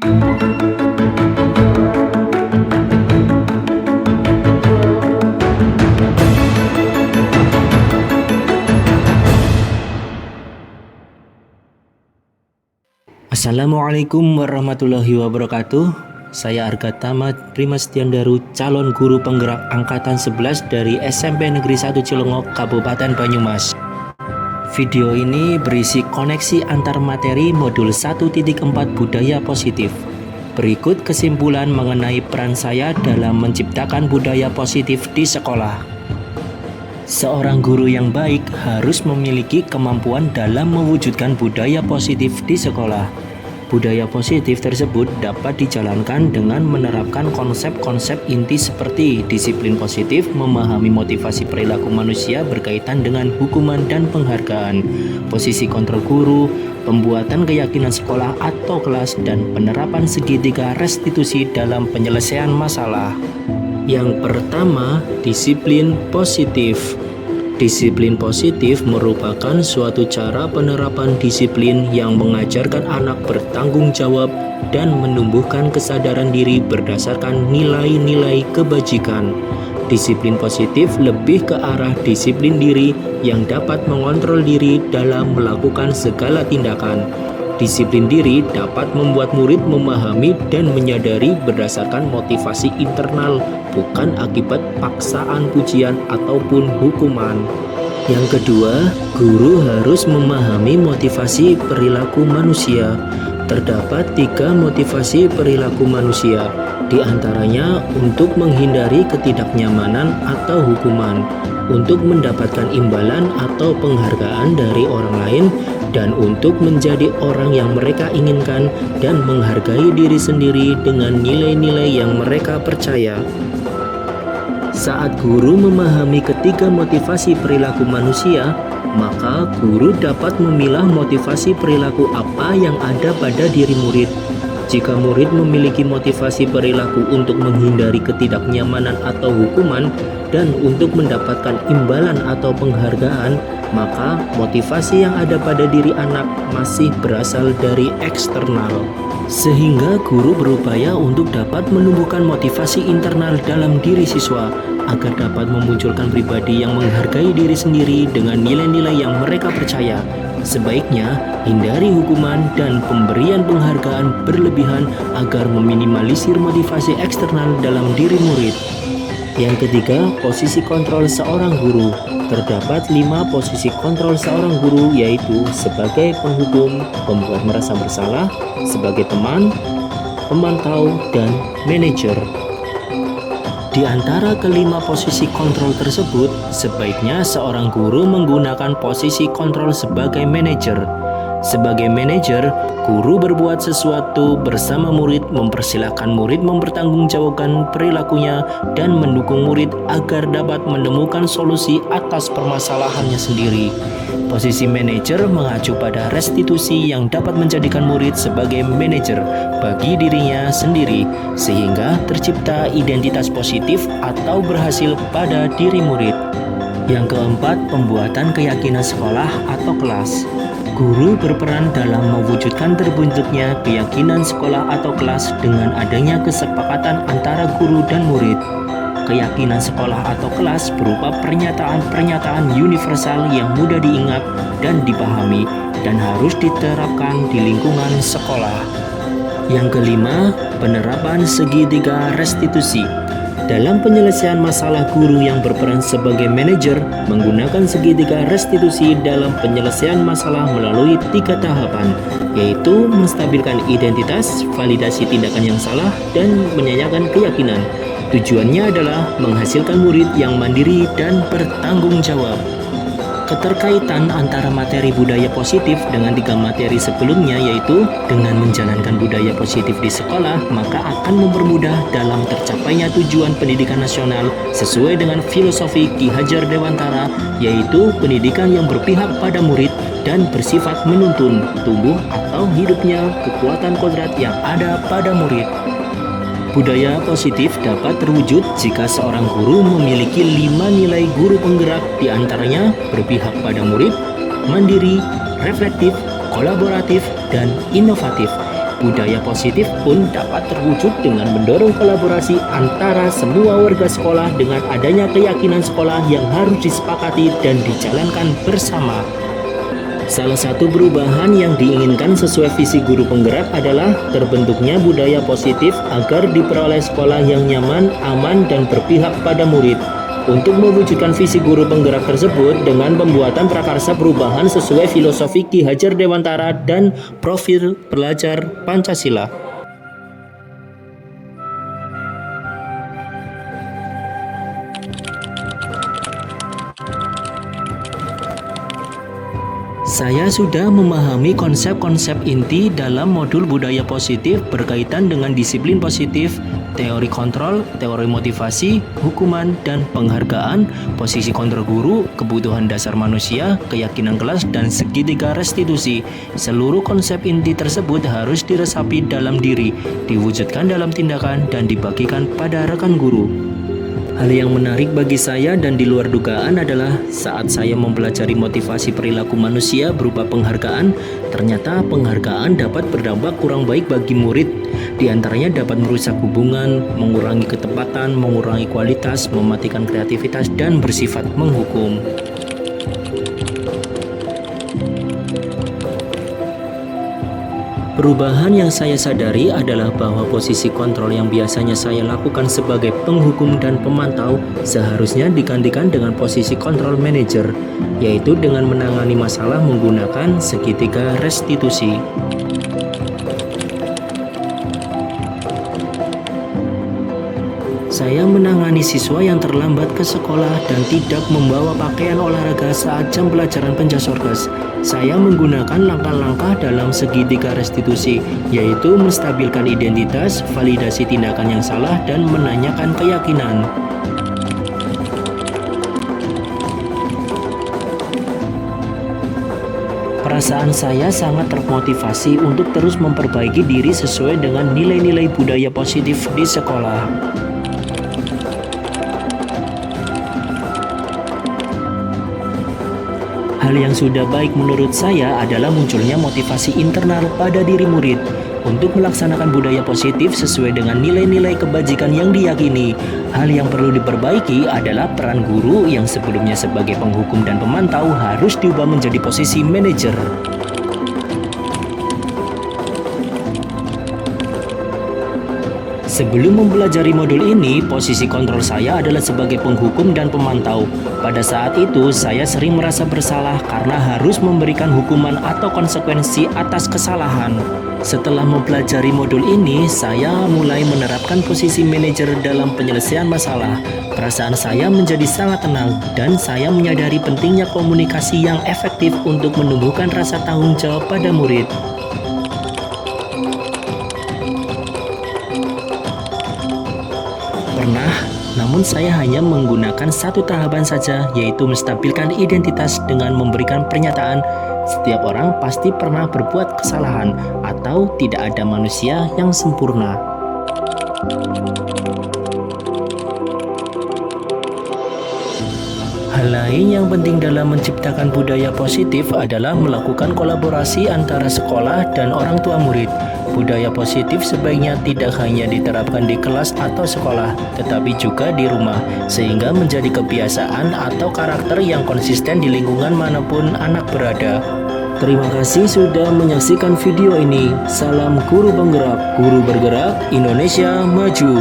Assalamualaikum warahmatullahi wabarakatuh. Saya Arga Tamat Prima Setiandaru, calon guru penggerak angkatan 11 dari SMP Negeri 1 Cilongok, Kabupaten Banyumas. Video ini berisi koneksi antar materi modul 1.4 budaya positif. Berikut kesimpulan mengenai peran saya dalam menciptakan budaya positif di sekolah. Seorang guru yang baik harus memiliki kemampuan dalam mewujudkan budaya positif di sekolah. Budaya positif tersebut dapat dijalankan dengan menerapkan konsep-konsep inti seperti disiplin positif, memahami motivasi perilaku manusia berkaitan dengan hukuman dan penghargaan, posisi kontrol guru, pembuatan keyakinan sekolah atau kelas, dan penerapan segitiga restitusi dalam penyelesaian masalah. Yang pertama, disiplin positif. Disiplin positif merupakan suatu cara penerapan disiplin yang mengajarkan anak bertanggung jawab dan menumbuhkan kesadaran diri berdasarkan nilai-nilai kebajikan. Disiplin positif lebih ke arah disiplin diri yang dapat mengontrol diri dalam melakukan segala tindakan. Disiplin diri dapat membuat murid memahami dan menyadari berdasarkan motivasi internal, bukan akibat paksaan pujian ataupun hukuman. Yang kedua, guru harus memahami motivasi perilaku manusia. Terdapat 3 motivasi perilaku manusia, di antaranya untuk menghindari ketidaknyamanan atau hukuman, untuk mendapatkan imbalan atau penghargaan dari orang lain, dan untuk menjadi orang yang mereka inginkan dan menghargai diri sendiri dengan nilai-nilai yang mereka percaya. Saat guru memahami ketiga motivasi perilaku manusia, maka guru dapat memilah motivasi perilaku apa yang ada pada diri murid. Jika murid memiliki motivasi perilaku untuk menghindari ketidaknyamanan atau hukuman dan untuk mendapatkan imbalan atau penghargaan, maka motivasi yang ada pada diri anak masih berasal dari eksternal. Sehingga guru berupaya untuk dapat menumbuhkan motivasi internal dalam diri siswa agar dapat memunculkan pribadi yang menghargai diri sendiri dengan nilai-nilai yang mereka percaya. Sebaiknya hindari hukuman dan pemberian penghargaan berlebihan agar meminimalisir motivasi eksternal dalam diri murid. Yang ketiga, posisi kontrol seorang guru. Terdapat 5 posisi kontrol seorang guru, yaitu sebagai penghukum, pembuat merasa bersalah, sebagai teman, pemantau, dan manajer. Di antara kelima posisi kontrol tersebut, sebaiknya seorang guru menggunakan posisi kontrol sebagai manajer. Sebagai manajer, guru berbuat sesuatu bersama murid, mempersilahkan murid mempertanggungjawabkan perilakunya, dan mendukung murid agar dapat menemukan solusi atas permasalahannya sendiri. Posisi manajer mengacu pada restitusi yang dapat menjadikan murid sebagai manajer bagi dirinya sendiri, sehingga tercipta identitas positif atau berhasil pada diri murid. Yang keempat, pembuatan keyakinan sekolah atau kelas. Guru berperan dalam mewujudkan terbentuknya keyakinan sekolah atau kelas dengan adanya kesepakatan antara guru dan murid. Keyakinan sekolah atau kelas berupa pernyataan-pernyataan universal yang mudah diingat dan dipahami dan harus diterapkan di lingkungan sekolah. Yang kelima, penerapan segitiga restitusi. Dalam penyelesaian masalah, guru yang berperan sebagai manajer menggunakan segitiga restitusi dalam penyelesaian masalah melalui 3 tahapan, yaitu menstabilkan identitas, validasi tindakan yang salah, dan menyanyikan keyakinan. Tujuannya adalah menghasilkan murid yang mandiri dan bertanggung jawab. Keterkaitan antara materi budaya positif dengan 3 materi sebelumnya, yaitu dengan menjalankan budaya positif di sekolah, maka akan mempermudah dalam tercapainya tujuan pendidikan nasional sesuai dengan filosofi Ki Hajar Dewantara, yaitu pendidikan yang berpihak pada murid dan bersifat menuntun tumbuh atau hidupnya kekuatan kodrat yang ada pada murid. Budaya positif dapat terwujud jika seorang guru memiliki 5 nilai guru penggerak, diantaranya berpihak pada murid, mandiri, reflektif, kolaboratif, dan inovatif. Budaya positif pun dapat terwujud dengan mendorong kolaborasi antara semua warga sekolah dengan adanya keyakinan sekolah yang harus disepakati dan dijalankan bersama. Salah satu perubahan yang diinginkan sesuai visi guru penggerak adalah terbentuknya budaya positif agar diperoleh sekolah yang nyaman, aman, dan berpihak pada murid. Untuk mewujudkan visi guru penggerak tersebut dengan pembuatan prakarsa perubahan sesuai filosofi Ki Hajar Dewantara dan profil pelajar Pancasila. Saya sudah memahami konsep-konsep inti dalam modul budaya positif berkaitan dengan disiplin positif, teori kontrol, teori motivasi, hukuman, dan penghargaan, posisi kontrol guru, kebutuhan dasar manusia, keyakinan kelas, dan segitiga restitusi. Seluruh konsep inti tersebut harus diresapi dalam diri, diwujudkan dalam tindakan, dan dibagikan pada rekan guru. Hal yang menarik bagi saya dan di luar dugaan adalah saat saya mempelajari motivasi perilaku manusia berupa penghargaan, ternyata penghargaan dapat berdampak kurang baik bagi murid. Di antaranya dapat merusak hubungan, mengurangi ketepatan, mengurangi kualitas, mematikan kreativitas, dan bersifat menghukum. Perubahan yang saya sadari adalah bahwa posisi kontrol yang biasanya saya lakukan sebagai penghukum dan pemantau seharusnya digantikan dengan posisi kontrol manajer, yaitu dengan menangani masalah menggunakan segitiga restitusi. Saya menangani siswa yang terlambat ke sekolah dan tidak membawa pakaian olahraga saat jam pelajaran penjasorkes. Saya menggunakan langkah-langkah dalam segitiga restitusi, yaitu menstabilkan identitas, validasi tindakan yang salah, dan menanyakan keyakinan. Perasaan saya sangat termotivasi untuk terus memperbaiki diri sesuai dengan nilai-nilai budaya positif di sekolah. Hal yang sudah baik menurut saya adalah munculnya motivasi internal pada diri murid untuk melaksanakan budaya positif sesuai dengan nilai-nilai kebajikan yang diyakini. Hal yang perlu diperbaiki adalah peran guru yang sebelumnya sebagai penghukum dan pemantau harus diubah menjadi posisi manajer. Sebelum mempelajari modul ini, posisi kontrol saya adalah sebagai penghukum dan pemantau. Pada saat itu, saya sering merasa bersalah karena harus memberikan hukuman atau konsekuensi atas kesalahan. Setelah mempelajari modul ini, saya mulai menerapkan posisi manajer dalam penyelesaian masalah. Perasaan saya menjadi sangat tenang dan saya menyadari pentingnya komunikasi yang efektif untuk menumbuhkan rasa tanggung jawab pada murid. Pernah, namun saya hanya menggunakan satu tahapan saja, yaitu menstabilkan identitas dengan memberikan pernyataan setiap orang pasti pernah berbuat kesalahan atau tidak ada manusia yang sempurna. Hal lain yang penting dalam menciptakan budaya positif adalah melakukan kolaborasi antara sekolah dan orang tua murid. Budaya positif sebaiknya tidak hanya diterapkan di kelas atau sekolah, tetapi juga di rumah, sehingga menjadi kebiasaan atau karakter yang konsisten di lingkungan manapun anak berada. Terima kasih sudah menyaksikan video ini. Salam guru penggerak, guru bergerak, Indonesia maju.